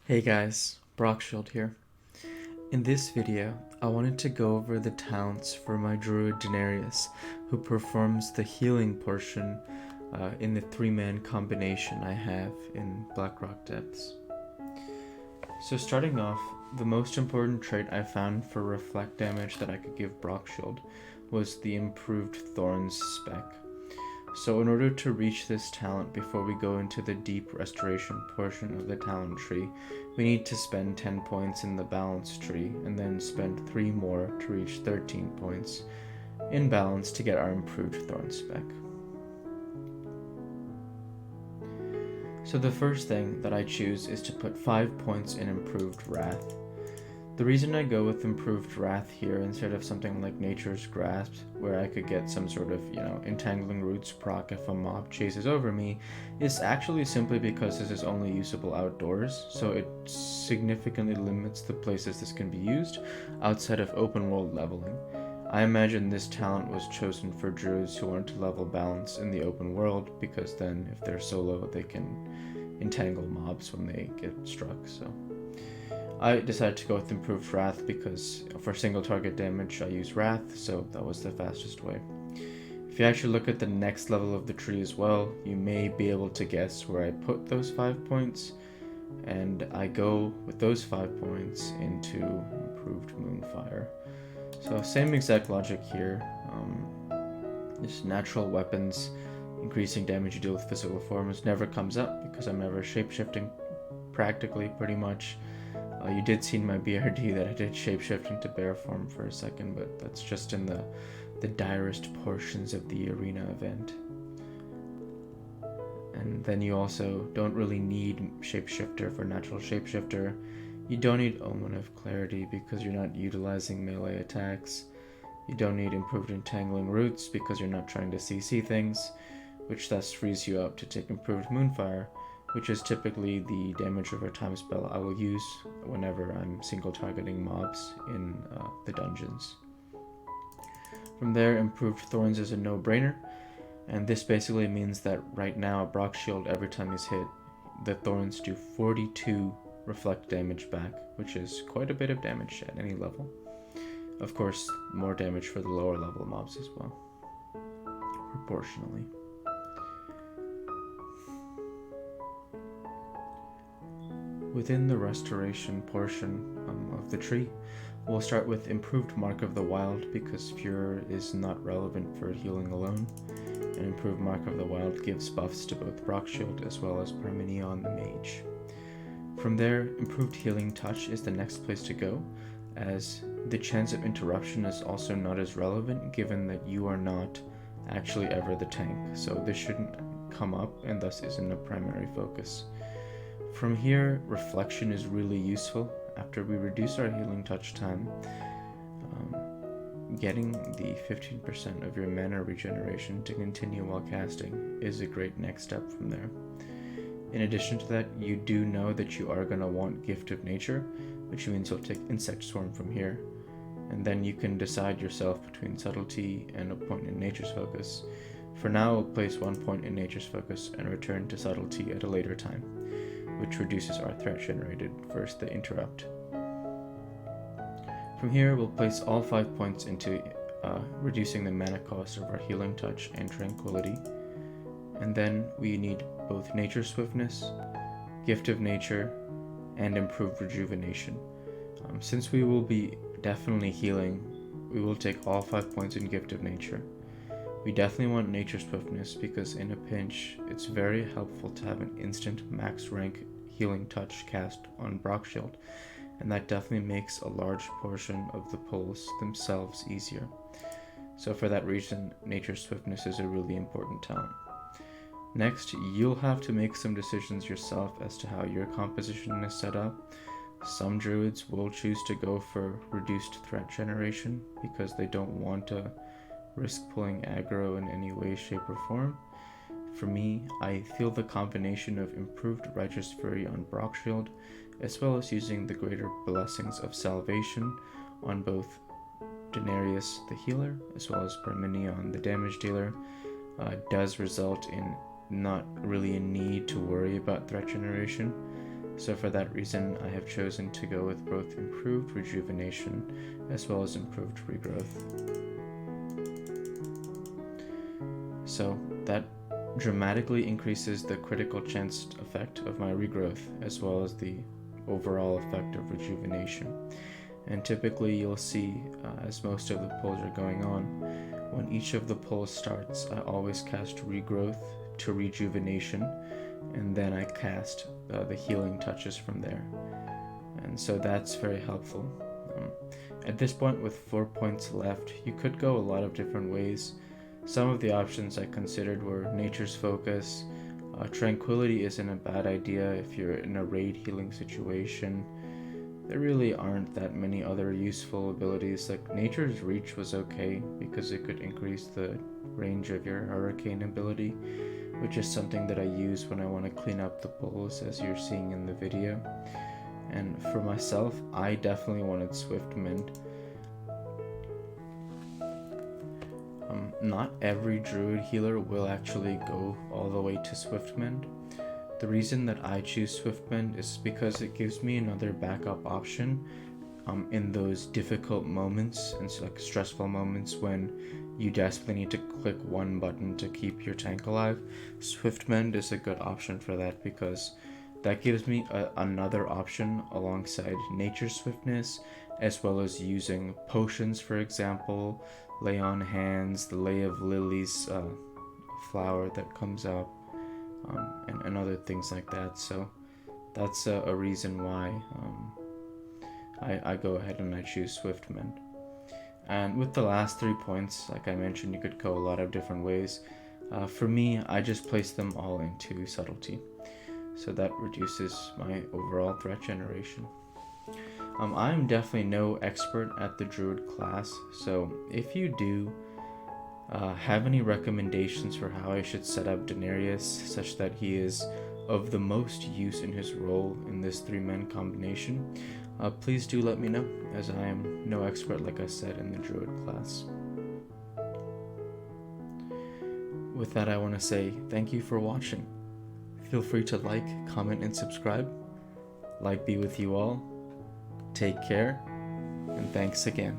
Hey guys, Brockshield here. In this video, I wanted to go over the talents for my druid Danarius, who performs the healing portion in the 3-man combination I have in Blackrock Depths. So starting off, the most important trait I found for reflect damage that I could give Brockshield was the improved Thorns spec. So in order to reach this talent before we go into the deep restoration portion of the talent tree, we need to spend 10 points in the balance tree and then spend 3 more to reach 13 points in balance to get our improved Thorn spec. So the first thing that I choose is to put 5 points in improved Wrath. The reason I go with improved Wrath here instead of something like Nature's Grasp, where I could get some sort of, entangling roots proc if a mob chases over me, is actually simply because this is only usable outdoors, so it significantly limits the places this can be used outside of open world leveling. I imagine this talent was chosen for druids who want to level balance in the open world, because then if they're solo they can entangle mobs when they get struck, so I decided to go with improved Wrath because for single target damage I use Wrath, so that was the fastest way. If you actually look at the next level of the tree as well, you may be able to guess where I put those 5 points, and I go with those 5 points into improved Moonfire. So same exact logic here, just natural weapons, increasing damage you deal with physical forms never comes up because I'm never shapeshifting practically pretty much. You did see in my BRD that I did shapeshift into bear form for a second, but that's just in the direst portions of the arena event. And then you also don't really need shapeshifter for natural shapeshifter. You don't need Omen of Clarity because you're not utilizing melee attacks. You don't need improved entangling roots because you're not trying to CC things, which thus frees you up to take improved Moonfire, which is typically the damage over time spell I will use whenever I'm single targeting mobs in the dungeons. From there, improved Thorns is a no-brainer, and this basically means that right now Brockshield, every time he's hit, the Thorns do 42 reflect damage back, which is quite a bit of damage at any level. Of course, more damage for the lower level mobs as well, proportionally. Within the restoration portion of the tree, we'll start with improved Mark of the Wild because Furor is not relevant for healing alone, and improved Mark of the Wild gives buffs to both Brockshield as well as Parmenion the Mage. From there, improved Healing Touch is the next place to go, as the chance of interruption is also not as relevant given that you are not actually ever the tank, so this shouldn't come up and thus isn't a primary focus. From here, Reflection is really useful. After we reduce our healing touch time, getting the 15% of your mana regeneration to continue while casting is a great next step from there. In addition to that, you do know that you are going to want Gift of Nature, which means you'll take Insect Swarm from here, and then you can decide yourself between Subtlety and a point in Nature's Focus. For now, we'll place 1 point in Nature's Focus and return to Subtlety at a later time, which reduces our threat generated versus the interrupt. From here, we'll place all 5 points into reducing the mana cost of our Healing Touch and Tranquility, and then we need both Nature Swiftness, Gift of Nature, and improved Rejuvenation. Since we will be definitely healing, we will take all 5 points in Gift of Nature. We definitely want Nature Swiftness because in a pinch, it's very helpful to have an instant max rank Healing Touch cast on Brockshield, and that definitely makes a large portion of the pulls themselves easier. So for that reason, Nature Swiftness is a really important talent. Next, you'll have to make some decisions yourself as to how your composition is set up. Some druids will choose to go for reduced threat generation because they don't want to risk pulling aggro in any way, shape, or form. For me, I feel the combination of improved Righteous Fury on Brockshield, as well as using the greater blessings of Salvation on both Danarius the healer, as well as Parmenion the damage dealer, does result in not really a need to worry about threat generation, So for that reason, I have chosen to go with both improved rejuvenation as well as improved regrowth. So that dramatically increases the critical chance effect of my regrowth as well as the overall effect of rejuvenation. And typically you'll see, as most of the pulls are going on, when each of the pulls starts, I always cast regrowth to rejuvenation, and then I cast the healing touches from there. And so that's very helpful. At this point, with 4 points left, you could go a lot of different ways. Some of the options I considered were Nature's Focus. Tranquility isn't a bad idea if you're in a raid healing situation. There really aren't that many other useful abilities. Like Nature's Reach was okay because it could increase the range of your Hurricane ability, which is something that I use when I want to clean up the pulls, as you're seeing in the video. And for myself, I definitely wanted Swift Mend. Not every druid healer will actually go all the way to Swift Mend. The reason that I choose Swift Mend is because it gives me another backup option in those difficult moments and like stressful moments when you desperately need to click one button to keep your tank alive. Swift Mend is a good option for that because that gives me another option alongside Nature Swiftness, as well as using potions, for example, Lay on Hands, the Lay of Lilies flower that comes out, and other things like that. So that's a reason why I go ahead and I choose Swift Mend. And with the last 3 points, like I mentioned, you could go a lot of different ways. For me, I just place them all into Subtlety, so that reduces my overall threat generation. I'm definitely no expert at the Druid class, so if you do have any recommendations for how I should set up Danarius such that he is of the most use in his role in this 3-man combination, please do let me know, as I am no expert, like I said, in the Druid class. With that, I want to say thank you for watching. Feel free to like, comment, and subscribe. Light be with you all. Take care, and thanks again.